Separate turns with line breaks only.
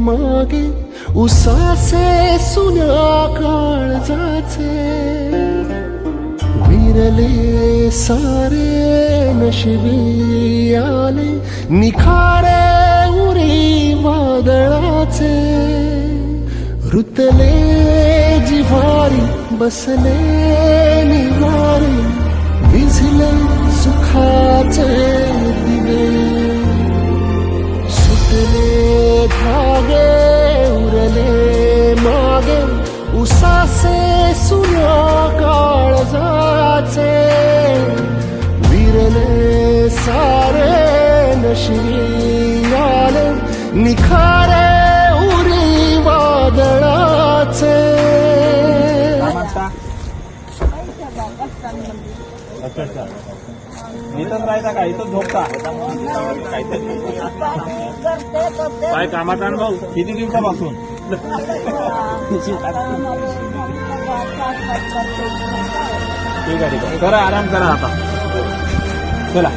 मागे उसासे सुन्या काळजाचे विरले सारे नशिबी आले निखारे उरी वादळाचे रुतले जिव्हारी बसले निवारे विझले सुखाचे दिवे सुटले धागे उरले मागे उसासे सुन्या काळजाचे विरले सारे नशिबी आले निखारे उरी वादळाचे.
इथंच राहायचा का इथंच झोपता काय कामाचा अनुभव किती दिवसापासून ठीक आहे करा आराम करा आता चला